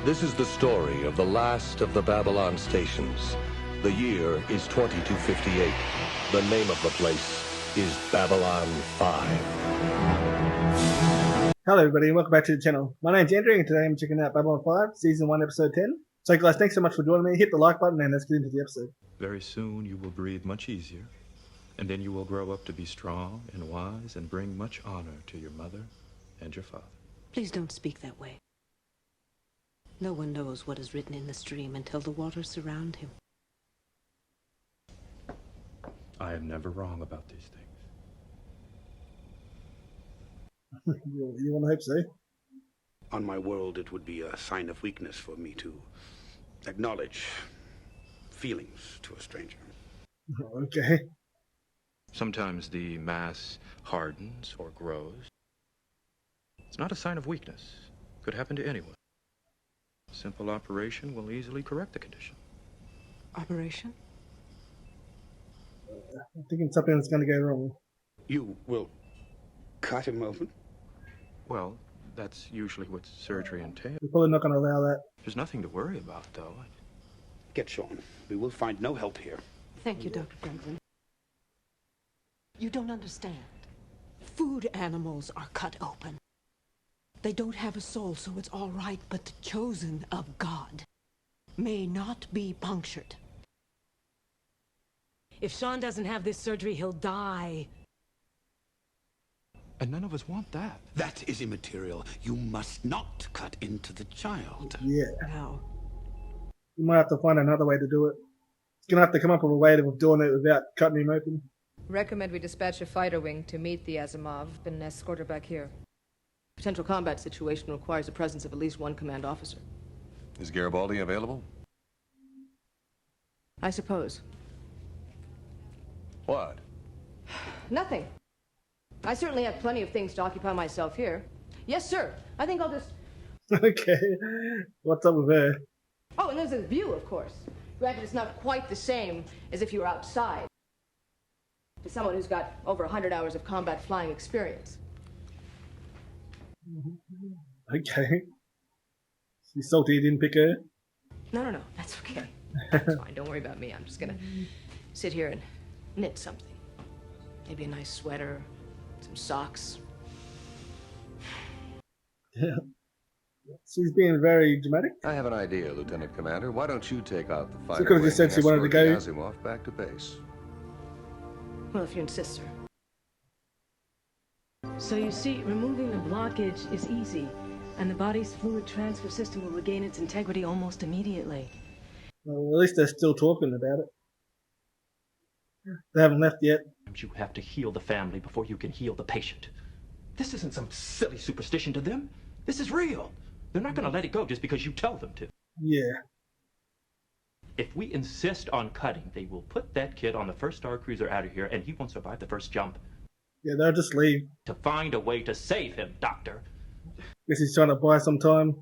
This is the story of the last of the Babylon stations. The year is 2258. The name of the place is Babylon 5. Hello everybody and welcome back to the channel. My name's Andrew and today I'm checking out Babylon 5, Season 1, Episode 10. So guys, thanks so much for joining me. Hit the like button and let's get into the episode. Very soon you will breathe much easier, and then you will grow up to be strong and wise and bring much honor to your mother and your father. Please don't speak that way. No one knows what is written in the stream until the waters surround him. I am never wrong about these things. You want to hope so? On my world, it would be a sign of weakness for me to acknowledge feelings to a stranger. Okay. Sometimes the mass hardens or grows. It's not a sign of weakness. Could happen to anyone. Simple operation will easily correct the condition. Operation? I'm thinking something's going to go wrong. You will cut him open? Well, that's usually what surgery entails. We're probably not going to allow that. There's nothing to worry about, though. Get Sean. We will find no help here. Thank you, Dr. Franklin. You don't understand. Food animals are cut open. They don't have a soul, so it's all right, but the chosen of God may not be punctured. If Sean doesn't have this surgery, he'll die. And none of us want that. That is immaterial. You must not cut into the child. Yeah. No. You might have to find another way to do it. It's going to have to come up with a way of doing it without cutting him open. Recommend we dispatch a fighter wing to meet the Ivanova and escort her back here. Potential combat situation requires the presence of at least one command officer. Is Garibaldi available? I suppose. What? Nothing. I certainly have plenty of things to occupy myself here. Yes, sir. I think I'll just... Okay. What's up with her? Oh, and there's the view, of course. Granted, it's not quite the same as if you were outside. To someone who's got over 100 hours of combat flying experience. Okay. She's salty you didn't pick her. No. That's okay. That's fine. Don't worry about me. I'm just gonna sit here and knit something. Maybe a nice sweater, some socks. Yeah. She's being very dramatic. I have an idea, Lieutenant Commander. Why don't you take out the fighter could've wing just said and she wanted to escort go. the Asimov back to base? Well, if you insist, sir. So you see, removing the blockage is easy, and the body's fluid transfer system will regain its integrity almost immediately. Well, at least they're still talking about it. They haven't left yet. You have to heal the family before you can heal the patient. This isn't some silly superstition to them. This is real. They're not going to let it go just because you tell them to. Yeah. If we insist on cutting, they will put that kid on the first star cruiser out of here, and he won't survive the first jump. Yeah, they'll just leave. To find a way to save him, Doctor. Guess he's trying to buy some time.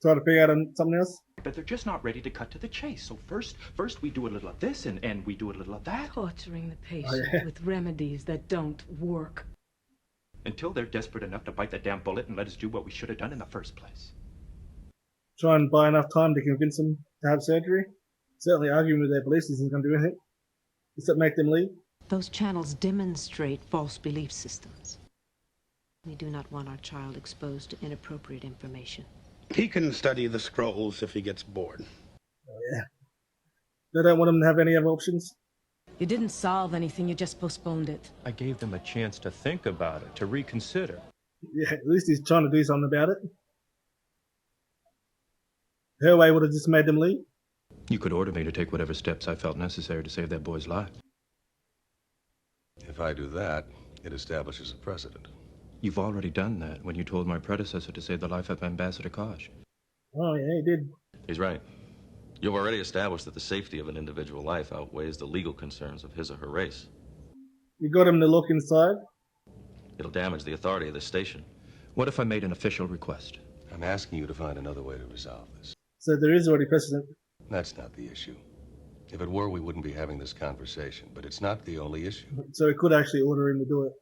Try to figure out something else. But they're just not ready to cut to the chase. So first we do a little of this, and we do a little of that. Torturing the patient with remedies that don't work. Until they're desperate enough to bite that damn bullet and let us do what we should have done in the first place. Try and buy enough time to convince them to have surgery. Certainly arguing with their beliefs isn't going to do anything. Except make them leave. Those channels demonstrate false belief systems. We do not want our child exposed to inappropriate information. He can study the scrolls if he gets bored. Oh, yeah. They don't want him to have any other options. You didn't solve anything, you just postponed it. I gave them a chance to think about it, to reconsider. Yeah, at least he's trying to do something about it. Her way would have just made them leave. You could order me to take whatever steps I felt necessary to save that boy's life. If I do that, it establishes a precedent. You've already done that when you told my predecessor to save the life of Ambassador Kosh. Oh, yeah, he did. He's right. You've already established that the safety of an individual life outweighs the legal concerns of his or her race. You got him to look inside. It'll damage the authority of this station. What if I made an official request? I'm asking you to find another way to resolve this. So there is already precedent. That's not the issue. If it were, we wouldn't be having this conversation, but it's not the only issue. So we could actually order him to do it.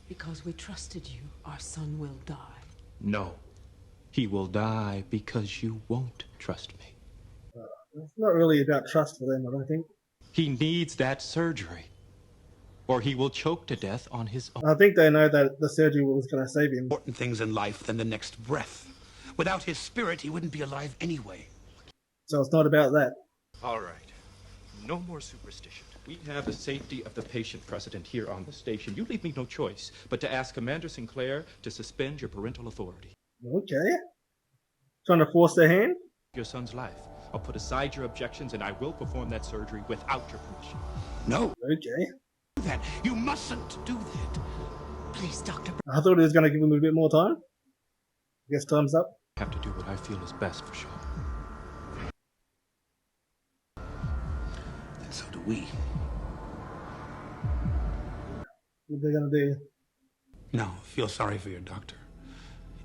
Because we trusted you, our son will die. No. He will die because you won't trust me. It's not really about trust for them, I don't think. He needs that surgery, or he will choke to death on his own. I think they know that the surgery was going to save him. Important things in life than the next breath. Without his spirit, he wouldn't be alive anyway. So it's not about that. All right. No more superstition. We have the safety of the patient precedent here on the station. You leave me no choice but to ask Commander Sinclair to suspend your parental authority. Okay. Trying to force their hand? Your son's life. I'll put aside your objections and I will perform that surgery without your permission. No. Okay. That. You mustn't do that. Please, Doctor. I thought he was going to give him a bit more time. I guess time's up. I have to do what I feel is best for Sean. And so do we. What are they going to do? No, feel sorry for your doctor.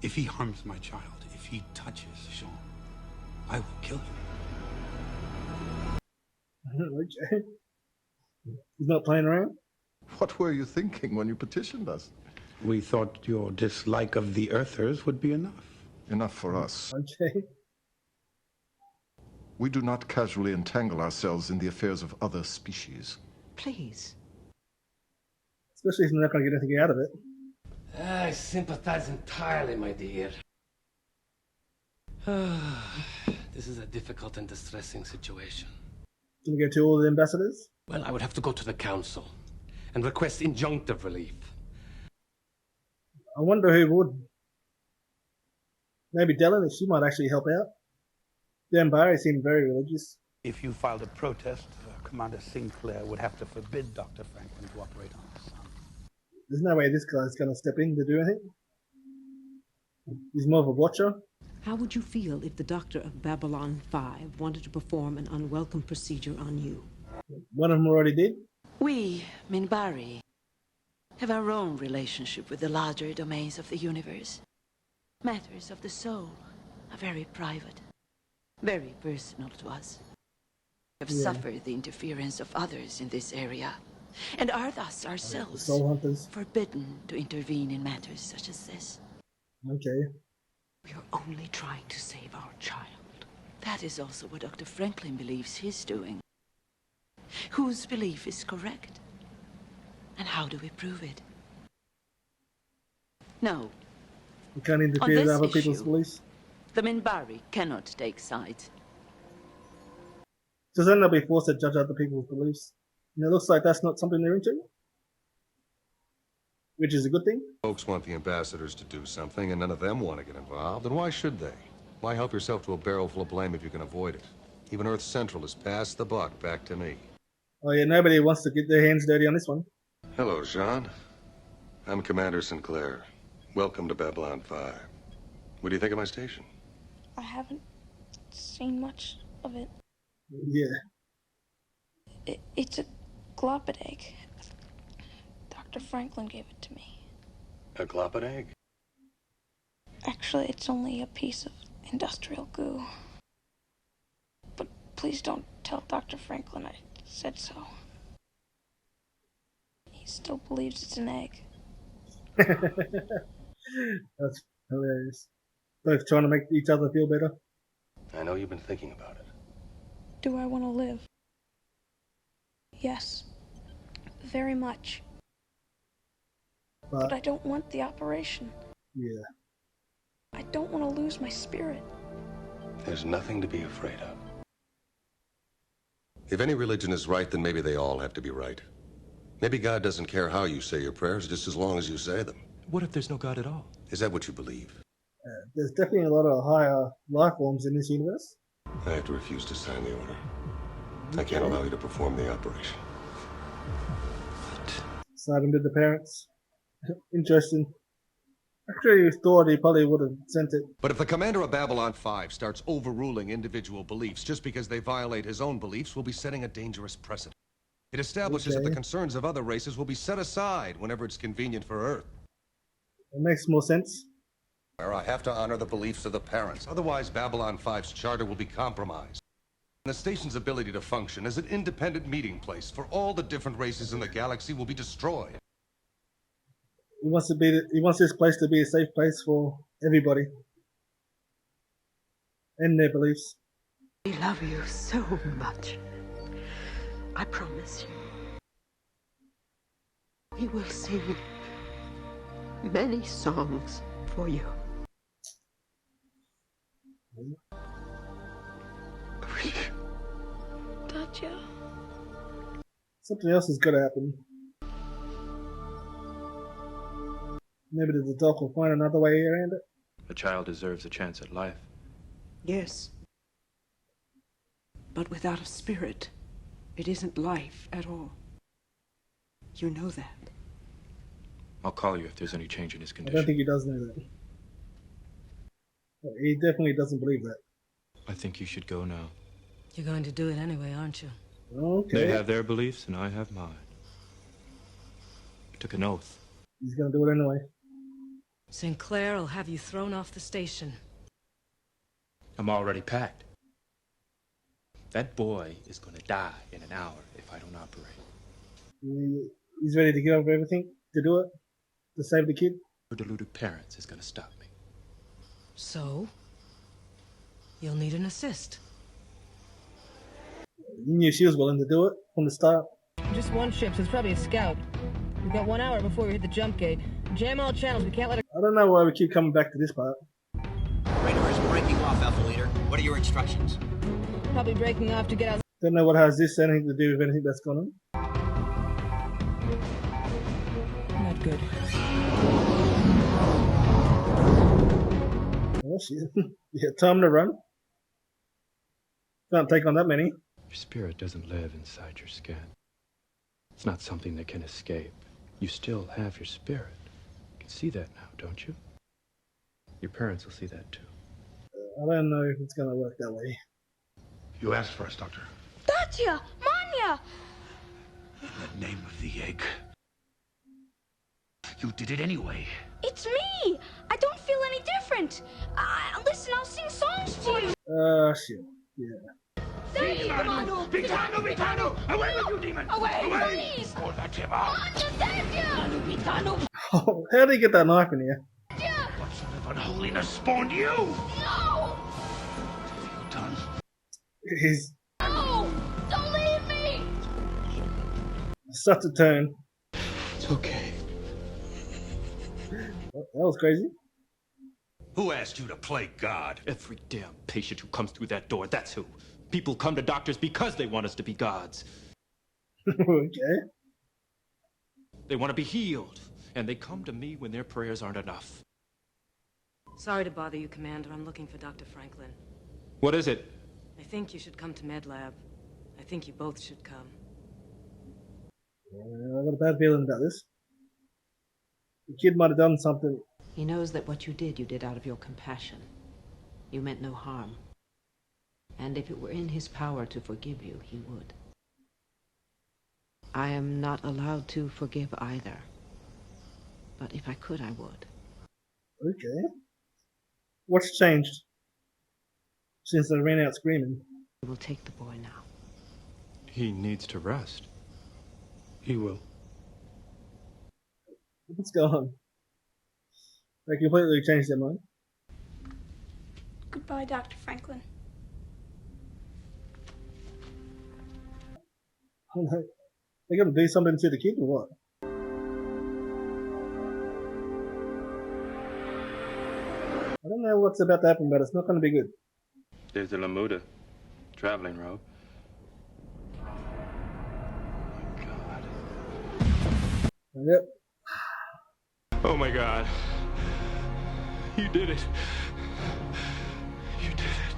If he harms my child, if he touches Sean, I will kill him. Okay. He's not playing around? What were you thinking when you petitioned us? We thought your dislike of the Earthers would be enough. Enough for us. Okay. We do not casually entangle ourselves in the affairs of other species. Please. Especially if they're not going to get anything out of it. I sympathize entirely, my dear. This is a difficult and distressing situation. Can we go to all the ambassadors? Well, I would have to go to the council and request injunctive relief. I wonder who would. Maybe Dylan, she might actually help out. Dan Barry seemed very religious. If you filed a protest, Commander Sinclair would have to forbid Dr. Franklin to operate on his son. There's no way this guy's going to step in to do anything. He's more of a watcher. How would you feel if the doctor of Babylon 5 wanted to perform an unwelcome procedure on you? One of them already did. We, Minbari, have our own relationship with the larger domains of the universe. Matters of the soul are very private, very personal to us. We have suffered the interference of others in this area, and are thus ourselves Soul hunters. forbidden to intervene in matters such as this. Okay. We are only trying to save our child. That is also what Dr. Franklin believes he's doing. Whose belief is correct? And how do we prove it? No. We can't On interfere with this other people's issue, beliefs. the Minbari cannot take sides. So then they'll be forced to judge other people's beliefs. And it looks like that's not something they're into. Which is a good thing. Folks want the ambassadors to do something, and none of them want to get involved. And why should they? Why help yourself to a barrel full of blame if you can avoid it? Even Earth Central has passed the buck back to me. Oh yeah, nobody wants to get their hands dirty on this one. Hello, Jean. I'm Commander Sinclair. Welcome to Babylon 5. What do you think of my station? I haven't seen much of it. Yeah. It's a glopid egg. Dr. Franklin gave it to me. A glopid egg? Actually, it's only a piece of industrial goo. But please don't tell Dr. Franklin I said so. He still believes it's an egg. That's hilarious. Both trying to make each other feel better. I know you've been thinking about it. Do I want to live? Yes. Very much. But I don't want the operation. Yeah. I don't want to lose my spirit. There's nothing to be afraid of. If any religion is right, then maybe they all have to be right. Maybe God doesn't care how you say your prayers, just as long as you say them. What if there's no God at all? Is that what you believe? There's definitely a lot of higher life forms in this universe. I have to refuse to sign the order. I can't allow you to perform the operation. Side him with the parents. Interesting. Actually, thought he probably would have sent it. But if the commander of Babylon 5 starts overruling individual beliefs just because they violate his own beliefs, we'll be setting a dangerous precedent. It establishes that the concerns of other races will be set aside whenever it's convenient for Earth. It makes more sense. I have to honor the beliefs of the parents. Otherwise, Babylon 5's charter will be compromised. And the station's ability to function as an independent meeting place for all the different races in the galaxy will be destroyed. He wants this place to be a safe place for everybody. and their beliefs. We love you so much. I promise you. We will sing many songs for you. Gotcha. Something else is gonna happen. Maybe the doc will find another way around it. A child deserves a chance at life. Yes. But without a spirit, it isn't life at all. You know that. I'll call you if there's any change in his I condition. don't think he does know that. He definitely doesn't believe that. I think you should go now. You're going to do it anyway, aren't you? Okay. They have their beliefs and I have mine. I took an oath. He's gonna do it anyway. Sinclair will have you thrown off the station. I'm already packed. That boy is gonna die in an hour if I don't operate. He's ready to give up everything to do it, to save the kid. Your deluded parents is gonna stop me. So? You'll need an assist. You knew she was willing to do it from the start. Just one ship, so it's probably a scout. We've got 1 hour before we hit the jump gate. Jam all channels, we can't let her... I don't know why we keep coming back to this part. Radar is breaking off, Alpha Leader. What are your instructions? Probably breaking off to get out... Don't know what has this anything to do with anything that's gone on. Not good. Oh shit. Yeah, time to run. Can't take on that many. Your spirit doesn't live inside your skin. It's not something that can escape. You still have your spirit. You can see that now, don't you? Your parents will see that too. I don't know if it's gonna work that way. You asked for us, Doctor. Gotcha! Manya! In the name of the egg. You did it anyway. It's me! I don't feel any different. Listen, I'll sing songs for you. Shit. Yeah. Vitano! Away with you, demon! Away! Please! Pull that tip out! Oh, how did he get that knife in here? What sort of unholiness spawned you? No! What have you done? He's No! Don't leave me! such a turn. It's okay. That was crazy. Who asked you to play God? Every damn patient who comes through that door, that's who. People come to doctors because they want us to be gods. Okay. They want to be healed, and they come to me when their prayers aren't enough. Sorry to bother you, Commander. I'm looking for Dr. Franklin. What is it? I think you should come to Med Lab. I think you both should come. I got a bad feeling about this. The kid might have done something. He knows that what you did out of your compassion. You meant no harm. And if it were in his power to forgive you, he would. I am not allowed to forgive either. But if I could, I would. Okay. What's changed since I ran out screaming? We will take the boy now. He needs to rest. He will. What's going on? They completely changed their mind. Goodbye, Dr. Franklin. Oh no. They're gonna do something to the kid or what? I don't know what's about to happen, but it's not gonna be good. There's the Lamuda traveling robe. Yep. Oh my God. You did it. You did it.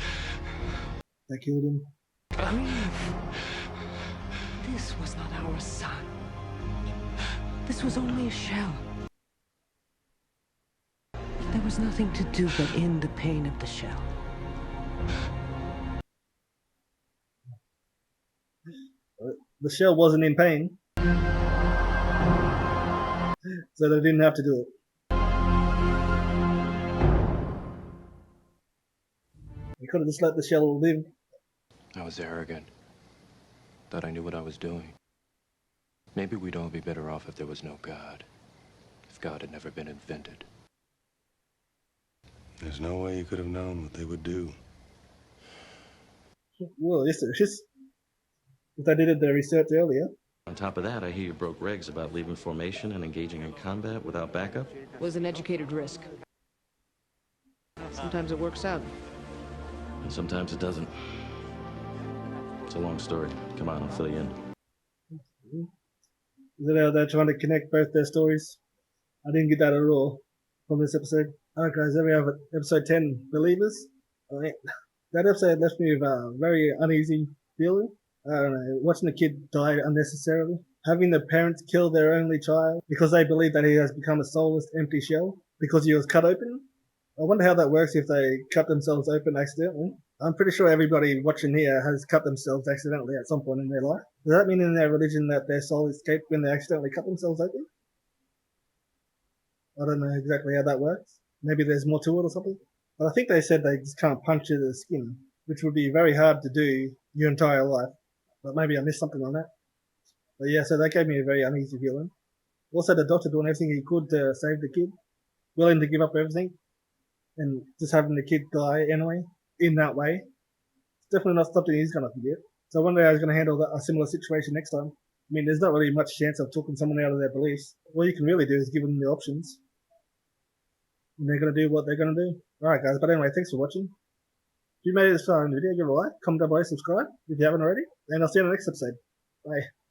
They killed him. This was not our son. This was only a shell. There was nothing to do but end the pain of the shell. The shell wasn't in pain, so they didn't have to do it. They could have just let the shell live. I was arrogant. Thought I knew what I was doing. Maybe we'd all be better off if there was no God. If God had never been invented. There's no way you could have known what they would do. Well, yes, it's just if they did their research earlier. On top of that, I hear you broke regs about leaving formation and engaging in combat without backup. Was an educated risk. Sometimes it works out. And sometimes it doesn't. It's a long story. Come on, I'll fill you in. Is it how they're trying to connect both their stories? I didn't get that at all from this episode. Alright guys, there we have it. Episode 10, Believers. Alright. That episode left me with a very uneasy feeling. I don't know, watching the kid die unnecessarily. Having the parents kill their only child because they believe that he has become a soulless, empty shell because he was cut open. I wonder how that works if they cut themselves open accidentally. I'm pretty sure everybody watching here has cut themselves accidentally at some point in their life. Does that mean in their religion that their soul escaped when they accidentally cut themselves open? I don't know exactly how that works. Maybe there's more to it or something. But I think they said they just can't puncture the skin, which would be very hard to do your entire life. But maybe I missed something on that. But yeah, so that gave me a very uneasy feeling. Also, the doctor doing everything he could to save the kid, willing to give up everything, and just having the kid die anyway, in that way. It's definitely not something he's going to forget. So I wonder how he's going to handle a similar situation next time. I mean, there's not really much chance of talking someone out of their beliefs. All you can really do is give them the options. And they're going to do what they're going to do. Alright guys, but anyway, thanks for watching. If you made it this far in the video, give it a like, comment down below, subscribe if you haven't already, and I'll see you in the next episode. Bye.